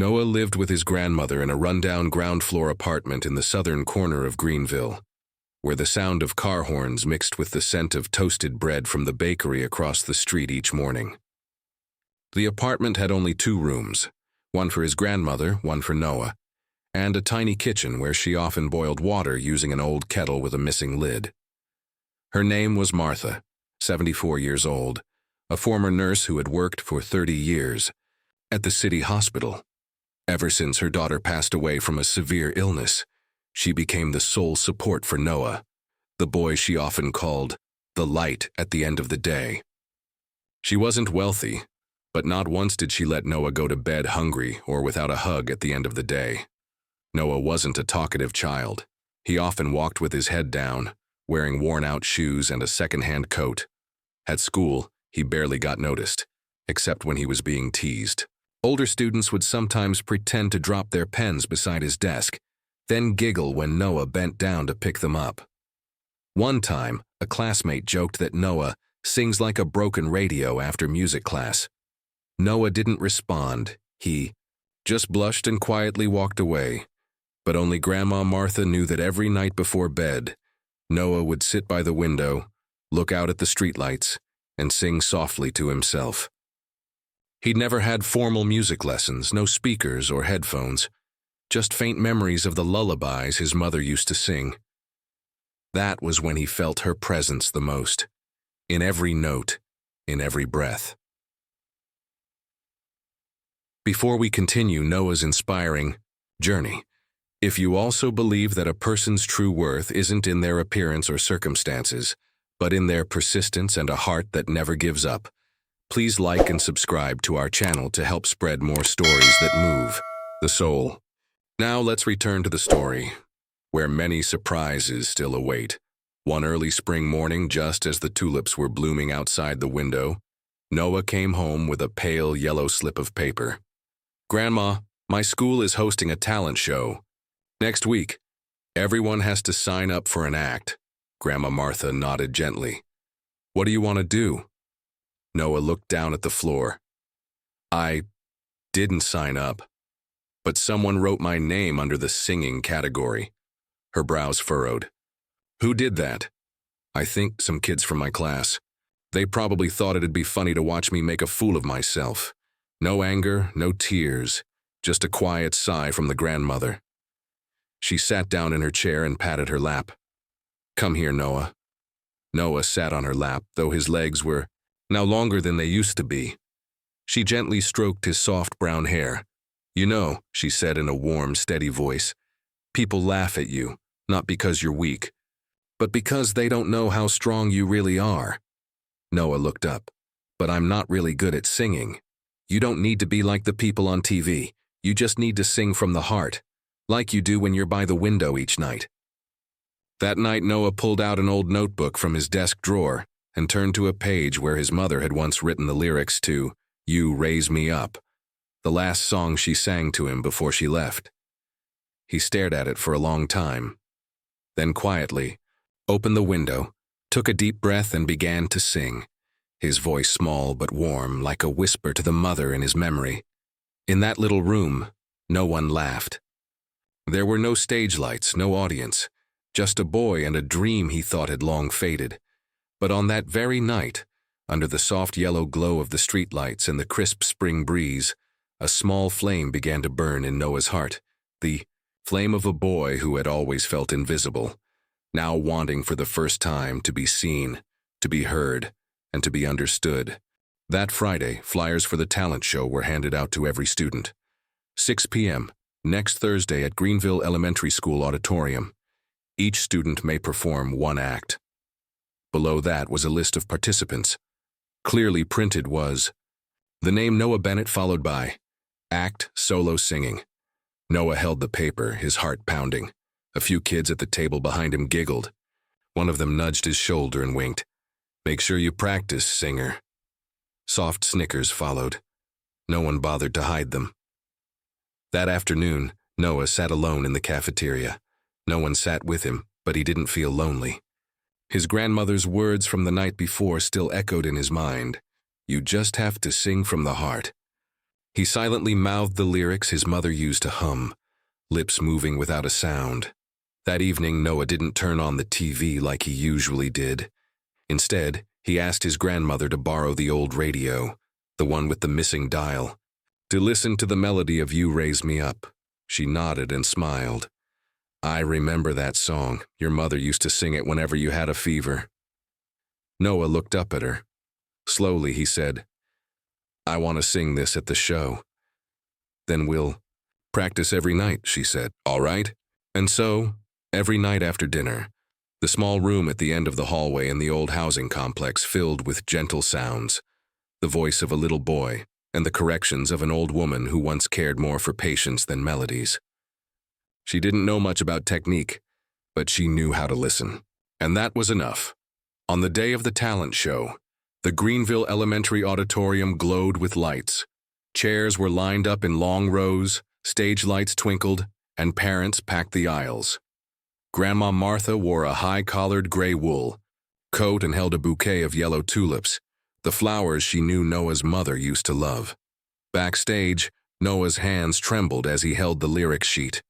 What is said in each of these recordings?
Noah lived with his grandmother in a rundown ground-floor apartment in the southern corner of Greenville, where the sound of car horns mixed with the scent of toasted bread from the bakery across the street each morning. The apartment had only 2 rooms, one for his grandmother, one for Noah, and a tiny kitchen where she often boiled water using an old kettle with a missing lid. Her name was Martha, 74 years old, a former nurse who had worked for 30 years at the city hospital. Ever since her daughter passed away from a severe illness, she became the sole support for Noah, the boy she often called the light at the end of the day. She wasn't wealthy, but not once did she let Noah go to bed hungry or without a hug at the end of the day. Noah wasn't a talkative child. He often walked with his head down, wearing worn-out shoes and a second-hand coat. At school, he barely got noticed, except when he was being teased. Older students would sometimes pretend to drop their pens beside his desk, then giggle when Noah bent down to pick them up. One time, a classmate joked that Noah sings like a broken radio after music class. Noah didn't respond. He just blushed and quietly walked away. But only Grandma Martha knew that every night before bed, Noah would sit by the window, look out at the streetlights, and sing softly to himself. He'd never had formal music lessons, no speakers or headphones, just faint memories of the lullabies his mother used to sing. That was when he felt her presence the most, in every note, in every breath. Before we continue Noah's inspiring journey, if you also believe that a person's true worth isn't in their appearance or circumstances, but in their persistence and a heart that never gives up, please like and subscribe to our channel to help spread more stories that move the soul. Now let's return to the story, where many surprises still await. One early spring morning, just as the tulips were blooming outside the window, Noah came home with a pale yellow slip of paper. "Grandma, my school is hosting a talent show. Next week, everyone has to sign up for an act." Grandma Martha nodded gently. "What do you want to do?" Noah looked down at the floor. "I didn't sign up, but someone wrote my name under the singing category." Her brows furrowed. "Who did that?" "I think some kids from my class. They probably thought it'd be funny to watch me make a fool of myself." No anger, no tears, just a quiet sigh from the grandmother. She sat down in her chair and patted her lap. "Come here, Noah." Noah sat on her lap, though his legs were now longer than they used to be. She gently stroked his soft brown hair. "You know," she said in a warm, steady voice, "people laugh at you, not because you're weak, but because they don't know how strong you really are." Noah looked up. "But I'm not really good at singing." "You don't need to be like the people on TV. You just need to sing from the heart, like you do when you're by the window each night." That night, Noah pulled out an old notebook from his desk drawer and turned to a page where his mother had once written the lyrics to "You Raise Me Up," the last song she sang to him before she left. He stared at it for a long time, then quietly opened the window, took a deep breath and began to sing, his voice small but warm, like a whisper to the mother in his memory. In that little room, no one laughed. There were no stage lights, no audience, just a boy and a dream he thought had long faded. But on that very night, under the soft yellow glow of the streetlights and the crisp spring breeze, a small flame began to burn in Noah's heart, the flame of a boy who had always felt invisible, now wanting for the first time to be seen, to be heard, and to be understood. That Friday, flyers for the talent show were handed out to every student. 6 p.m., next Thursday at Greenville Elementary School auditorium. Each student may perform one act. Below that was a list of participants. Clearly printed was the name Noah Bennett followed by act solo singing. Noah held the paper, his heart pounding. A few kids at the table behind him giggled. One of them nudged his shoulder and winked. "Make sure you practice, singer." Soft snickers followed. No one bothered to hide them. That afternoon, Noah sat alone in the cafeteria. No one sat with him, but he didn't feel lonely. His grandmother's words from the night before still echoed in his mind. "You just have to sing from the heart." He silently mouthed the lyrics his mother used to hum, lips moving without a sound. That evening, Noah didn't turn on the TV like he usually did. Instead, he asked his grandmother to borrow the old radio, the one with the missing dial, to listen to the melody of You Raise Me Up. She nodded and smiled. I remember that song. Your mother used to sing it whenever you had a fever. Noah looked up at her. Slowly, he said, I want to sing this at the show. Then we'll practice every night, she said. All right? And so, every night after dinner, the small room at the end of the hallway in the old housing complex filled with gentle sounds, the voice of a little boy, and the corrections of an old woman who once cared more for patience than melodies. She didn't know much about technique, but she knew how to listen. And that was enough. On the day of the talent show, the Greenville Elementary Auditorium glowed with lights. Chairs were lined up in long rows, stage lights twinkled, and parents packed the aisles. Grandma Martha wore a high-collared gray wool coat and held a bouquet of yellow tulips, the flowers she knew Noah's mother used to love. Backstage, Noah's hands trembled as he held the lyric sheet.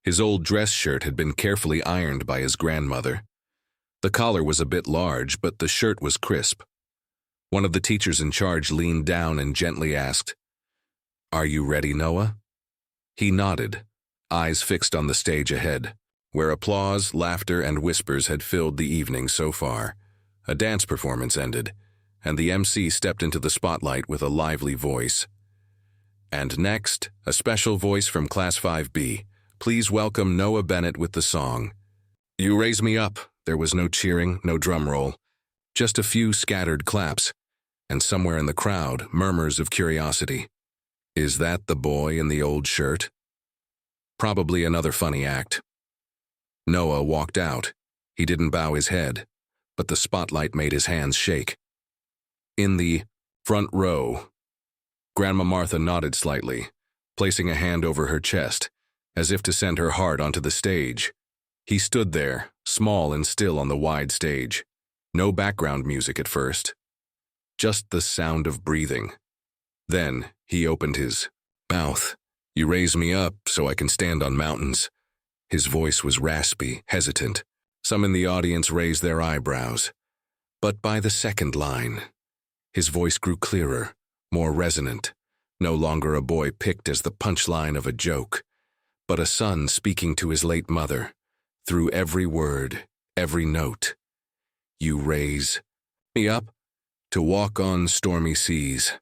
His old dress shirt had been carefully ironed by his grandmother. The collar was a bit large, but the shirt was crisp. One of the teachers in charge leaned down and gently asked, Are you ready, Noah? He nodded, eyes fixed on the stage ahead, where applause, laughter, and whispers had filled the evening so far. A dance performance ended, and the MC stepped into the spotlight with a lively voice. And next, a special voice from Class 5B. Please welcome Noah Bennett with the song. You Raise Me Up. There was no cheering, no drum roll, just a few scattered claps, and somewhere in the crowd, murmurs of curiosity. Is that the boy in the old shirt? Probably another funny act. Noah walked out. He didn't bow his head, but the spotlight made his hands shake. In the front row, Grandma Martha nodded slightly, placing a hand over her chest, as if to send her heart onto the stage. He stood there, small and still on the wide stage. No background music at first, just the sound of breathing. Then he opened his mouth. You raise me up so I can stand on mountains. His voice was raspy, hesitant. Some in the audience raised their eyebrows. But by the second line, his voice grew clearer, more resonant. No longer a boy picked as the punchline of a joke, but a son speaking to his late mother, through every word, every note. You raise me up to walk on stormy seas.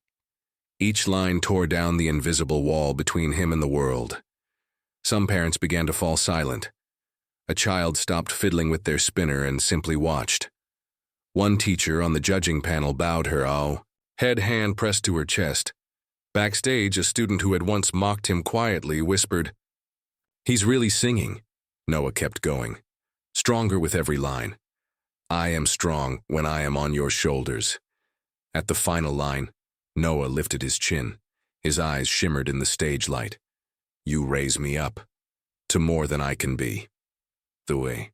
Each line tore down the invisible wall between him and the world. Some parents began to fall silent. A child stopped fiddling with their spinner and simply watched. One teacher on the judging panel bowed her hand pressed to her chest. Backstage, a student who had once mocked him quietly whispered, He's really singing. Noah kept going, stronger with every line. I am strong when I am on your shoulders. At the final line, Noah lifted his chin. His eyes shimmered in the stage light. You raise me up to more than I can be. The way.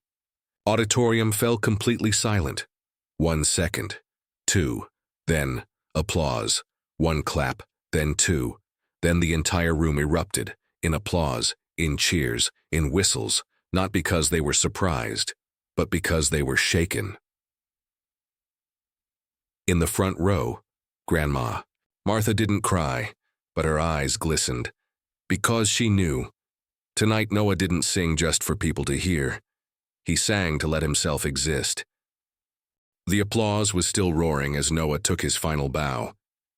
Auditorium fell completely silent. 1 second, 2, then applause. 1 clap, then 2. Then the entire room erupted, in applause, in cheers, in whistles, not because they were surprised, but because they were shaken. In the front row, Grandma Martha didn't cry, but her eyes glistened, because she knew. Tonight Noah didn't sing just for people to hear. He sang to let himself exist. The applause was still roaring as Noah took his final bow.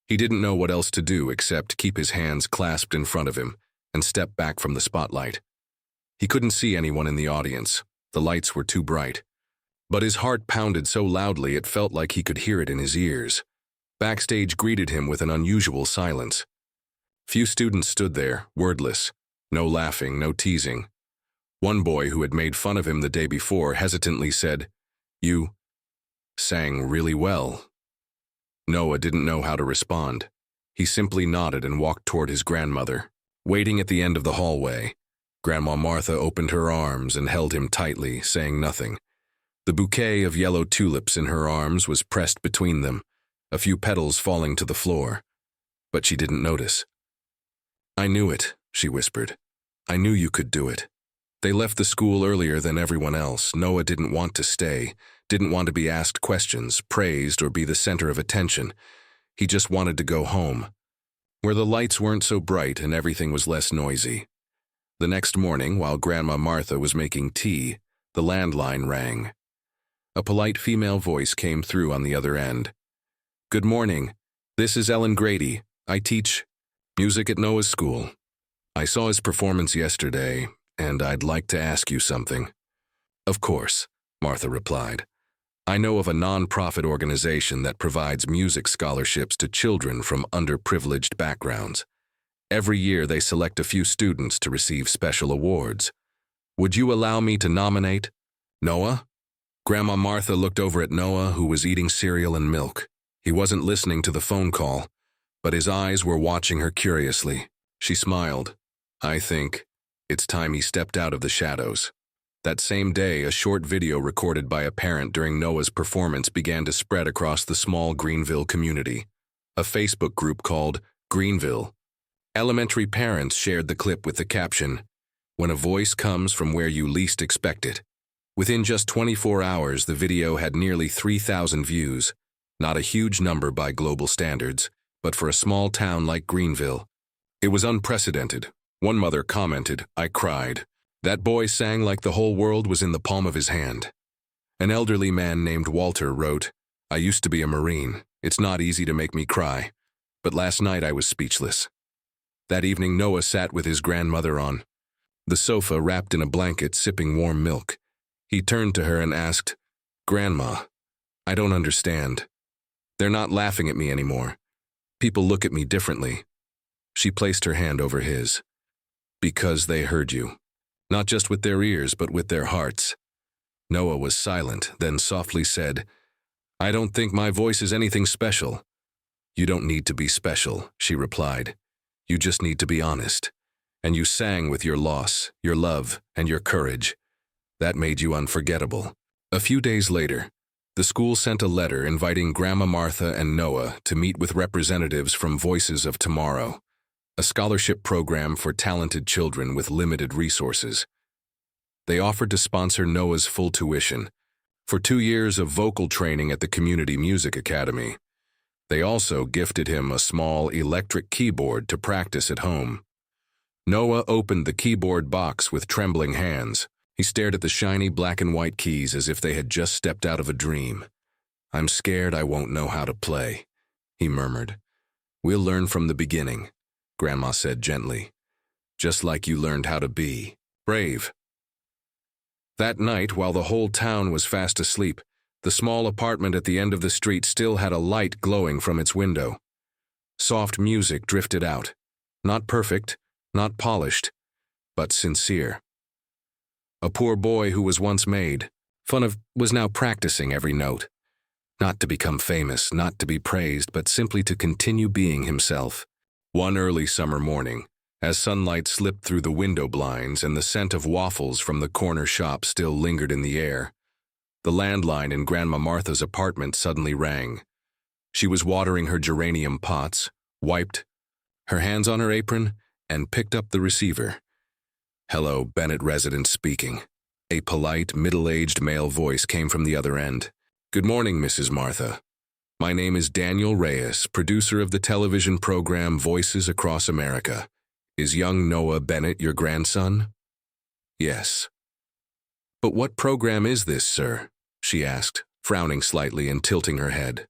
He didn't know what else to do except keep his hands clasped in front of him and step back from the spotlight. He couldn't see anyone in the audience. The lights were too bright. But his heart pounded so loudly it felt like he could hear it in his ears. Backstage greeted him with an unusual silence. Few students stood there, wordless. No laughing, no teasing. One boy who had made fun of him the day before hesitantly said, You sang really well. Noah didn't know how to respond. He simply nodded and walked toward his grandmother. Waiting at the end of the hallway, Grandma Martha opened her arms and held him tightly, saying nothing. The bouquet of yellow tulips in her arms was pressed between them, a few petals falling to the floor. But she didn't notice. I knew it, she whispered. I knew you could do it. They left the school earlier than everyone else. Noah didn't want to stay, didn't want to be asked questions, praised, or be the center of attention. He just wanted to go home, where the lights weren't so bright and everything was less noisy. The next morning, while Grandma Martha was making tea, the landline rang. A polite female voice came through on the other end. Good morning. This is Ellen Grady. I teach music at Noah's school. I saw his performance yesterday, and I'd like to ask you something. Of course, Martha replied. I know of a non-profit organization that provides music scholarships to children from underprivileged backgrounds. Every year they select a few students to receive special awards. Would you allow me to nominate Noah? Grandma Martha looked over at Noah, who was eating cereal and milk. He wasn't listening to the phone call, but his eyes were watching her curiously. She smiled. I think it's time he stepped out of the shadows. That same day, a short video recorded by a parent during Noah's performance began to spread across the small Greenville community. A Facebook group called Greenville. Elementary parents shared the clip with the caption, "When a voice comes from where you least expect it." Within just 24 hours, the video had nearly 3,000 views. Not a huge number by global standards, but for a small town like Greenville, it was unprecedented. One mother commented, I cried. That boy sang like the whole world was in the palm of his hand. An elderly man named Walter wrote, I used to be a Marine. It's not easy to make me cry. But last night I was speechless. That evening Noah sat with his grandmother on the sofa, wrapped in a blanket, sipping warm milk. He turned to her and asked, Grandma, I don't understand. They're not laughing at me anymore. People look at me differently. She placed her hand over his. Because they heard you. Not just with their ears, but with their hearts. Noah was silent, then softly said, I don't think my voice is anything special. You don't need to be special, she replied. You just need to be honest. And you sang with your loss, your love, and your courage. That made you unforgettable. A few days later, the school sent a letter inviting Grandma Martha and Noah to meet with representatives from Voices of Tomorrow, a scholarship program for talented children with limited resources. They offered to sponsor Noah's full tuition for 2 years of vocal training at the Community Music Academy. They also gifted him a small electric keyboard to practice at home. Noah opened the keyboard box with trembling hands. He stared at the shiny black and white keys as if they had just stepped out of a dream. I'm scared I won't know how to play, he murmured. We'll learn from the beginning, Grandma said gently. Just like you learned how to be brave. That night, while the whole town was fast asleep, the small apartment at the end of the street still had a light glowing from its window. Soft music drifted out. Not perfect, not polished, but sincere. A poor boy who was once made fun of was now practicing every note. Not to become famous, not to be praised, but simply to continue being himself. One early summer morning, as sunlight slipped through the window blinds and the scent of waffles from the corner shop still lingered in the air, the landline in Grandma Martha's apartment suddenly rang. She was watering her geranium pots, wiped her hands on her apron, and picked up the receiver. Hello, Bennett resident speaking. A polite, middle-aged male voice came from the other end. Good morning, Mrs. Martha. My name is Daniel Reyes, producer of the television program Voices Across America. Is young Noah Bennett your grandson? Yes. But what program is this, sir? She asked, frowning slightly and tilting her head.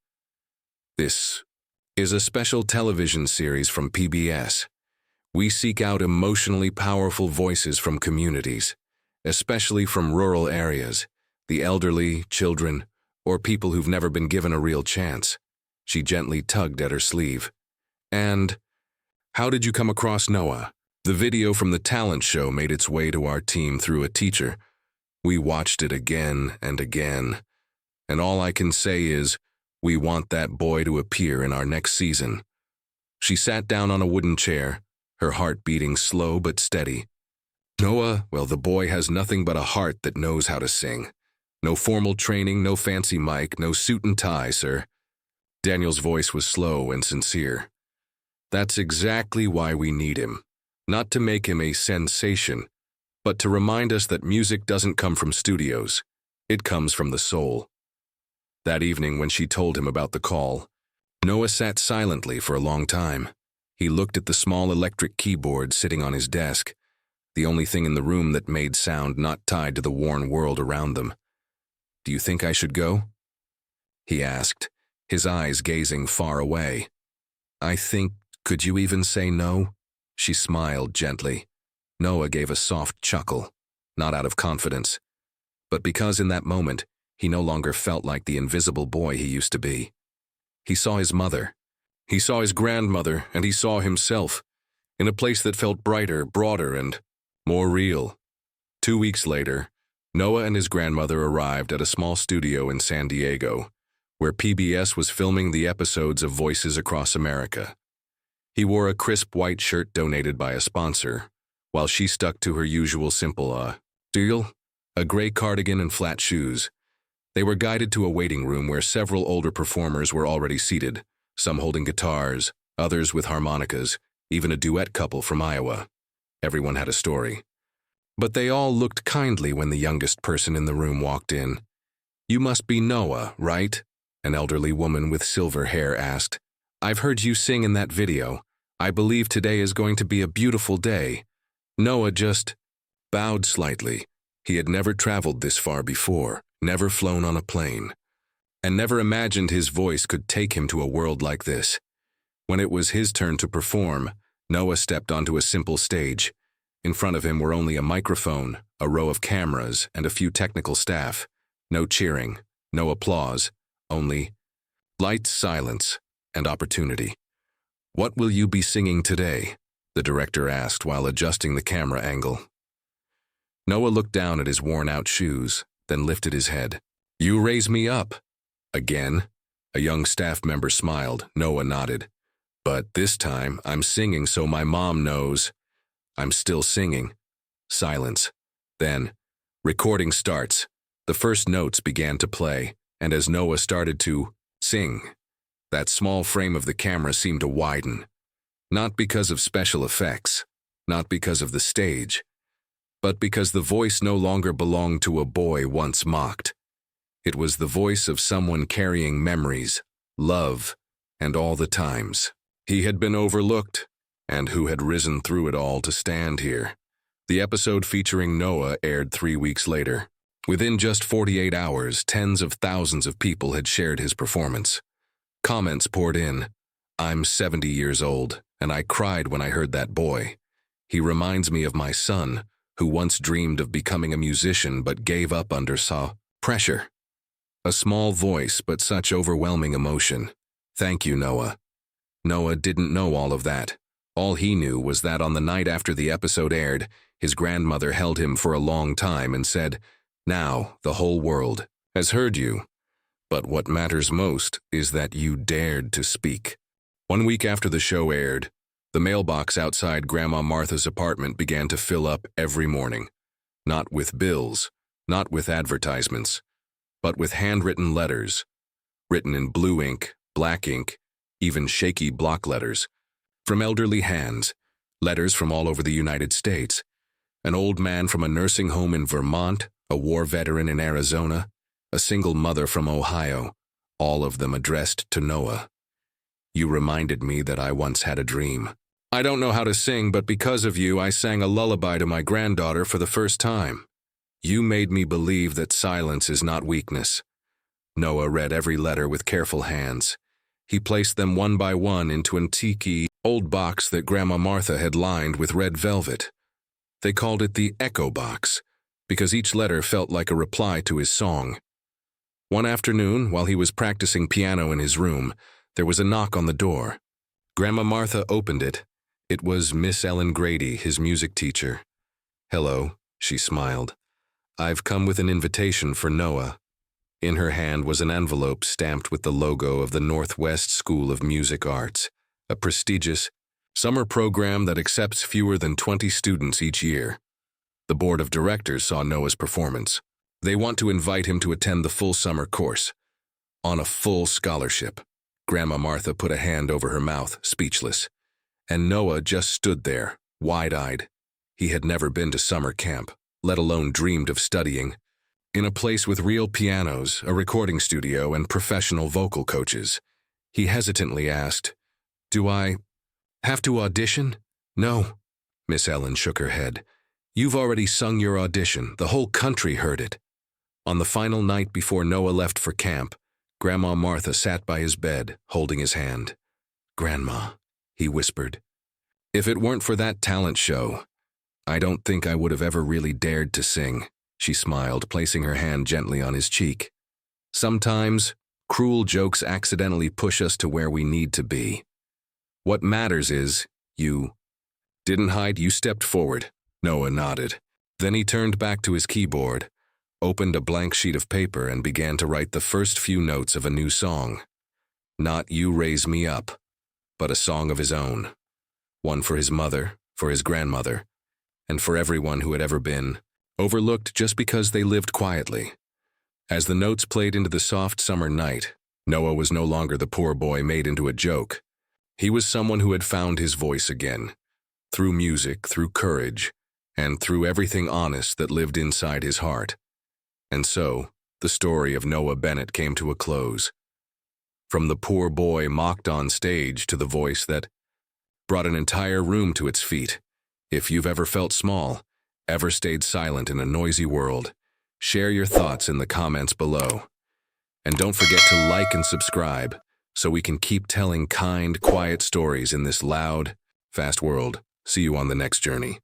This is a special television series from PBS. We seek out emotionally powerful voices from communities, especially from rural areas, the elderly, children, or people who've never been given a real chance. She gently tugged at her sleeve. And how did you come across Noah? The video from the talent show made its way to our team through a teacher. We watched it again and again. And all I can say is, we want that boy to appear in our next season. She sat down on a wooden chair, her heart beating slow but steady. Noah, well, the boy has nothing but a heart that knows how to sing. No formal training, no fancy mic, no suit and tie, sir. Daniel's voice was slow and sincere. That's exactly why we need him. not to make him a sensation, but to remind us that music doesn't come from studios. It comes from the soul. That evening when she told him about the call, Noah sat silently for a long time. He looked at the small electric keyboard sitting on his desk, the only thing in the room that made sound not tied to the worn world around them. "Do you think I should go?" he asked, his eyes gazing far away. "I think, could you even say no?" She smiled gently. Noah gave a soft chuckle, not out of confidence, but because in that moment he no longer felt like the invisible boy he used to be. He saw his mother. He saw his grandmother, and he saw himself, in a place that felt brighter, broader, and more real. 2 weeks later, Noah and his grandmother arrived at a small studio in San Diego, where PBS was filming the episodes of Voices Across America. He wore a crisp white shirt donated by a sponsor, while she stuck to her usual simple, deal, a gray cardigan and flat shoes. They were guided to a waiting room where several older performers were already seated, some holding guitars, others with harmonicas, even a duet couple from Iowa. Everyone had a story. But they all looked kindly when the youngest person in the room walked in. "You must be Noah, right?" an elderly woman with silver hair asked. "I've heard you sing in that video. I believe today is going to be a beautiful day." Noah just bowed slightly. He had never traveled this far before, never flown on a plane, and never imagined his voice could take him to a world like this. When it was his turn to perform, Noah stepped onto a simple stage. In front of him were only a microphone, a row of cameras, and a few technical staff. No cheering, no applause, only light, silence, and opportunity. "What will you be singing today?" the director asked while adjusting the camera angle. Noah looked down at his worn-out shoes, then lifted his head. "You raise me up." Again, a young staff member smiled. Noah nodded. "But this time, I'm singing so my mom knows." "I'm still singing." Silence. Then, recording starts. The first notes began to play, and as Noah started to sing, that small frame of the camera seemed to widen. Not because of special effects, not because of the stage, but because the voice no longer belonged to a boy once mocked. It was the voice of someone carrying memories, love, and all the times he had been overlooked, and who had risen through it all to stand here. The episode featuring Noah aired 3 weeks later. Within just 48 hours, tens of thousands of people had shared his performance. Comments poured in. "I'm 70 years old, and I cried when I heard that boy. He reminds me of my son, who once dreamed of becoming a musician but gave up under pressure." A small voice, but such overwhelming emotion. Thank you, Noah. Noah didn't know all of that. All he knew was that on the night after the episode aired, his grandmother held him for a long time and said, "Now the whole world has heard you. But what matters most is that you dared to speak." 1 week after the show aired, the mailbox outside Grandma Martha's apartment began to fill up every morning. Not with bills, not with advertisements, but with handwritten letters, written in blue ink, black ink, even shaky block letters, from elderly hands, letters from all over the United States. An old man from a nursing home in Vermont, a war veteran in Arizona, a single mother from Ohio, all of them addressed to Noah. "You reminded me that I once had a dream. I don't know how to sing, but because of you, I sang a lullaby to my granddaughter for the first time. You made me believe that silence is not weakness." Noah read every letter with careful hands. He placed them one by one into an antique old box that Grandma Martha had lined with red velvet. They called it the Echo Box, because each letter felt like a reply to his song. One afternoon, while he was practicing piano in his room, there was a knock on the door. Grandma Martha opened it. It was Miss Ellen Grady, his music teacher. "Hello," she smiled. "I've come with an invitation for Noah." In her hand was an envelope stamped with the logo of the Northwest School of Music Arts, a prestigious summer program that accepts fewer than 20 students each year. The board of directors saw Noah's performance. They want to invite him to attend the full summer course, on a full scholarship. Grandma Martha put a hand over her mouth, speechless. And Noah just stood there, wide-eyed. He had never been to summer camp, let alone dreamed of studying, in a place with real pianos, a recording studio, and professional vocal coaches. He hesitantly asked, "Do I have to audition?" "No." Miss Ellen shook her head. "You've already sung your audition. The whole country heard it." On the final night before Noah left for camp, Grandma Martha sat by his bed, holding his hand. "Grandma," he whispered, "if it weren't for that talent show, I don't think I would have ever really dared to sing." She smiled, placing her hand gently on his cheek. "Sometimes, cruel jokes accidentally push us to where we need to be. What matters is, you didn't hide, you stepped forward." Noah nodded. Then he turned back to his keyboard, opened a blank sheet of paper, and began to write the first few notes of a new song. Not "You Raise Me Up," but a song of his own. One for his mother, for his grandmother, and for everyone who had ever been overlooked just because they lived quietly. As the notes played into the soft summer night, Noah was no longer the poor boy made into a joke. He was someone who had found his voice again, through music, through courage, and through everything honest that lived inside his heart. And so, the story of Noah Bennett came to a close. From the poor boy mocked on stage to the voice that brought an entire room to its feet. If you've ever felt small, ever stayed silent in a noisy world, share your thoughts in the comments below. And don't forget to like and subscribe so we can keep telling kind, quiet stories in this loud, fast world. See you on the next journey.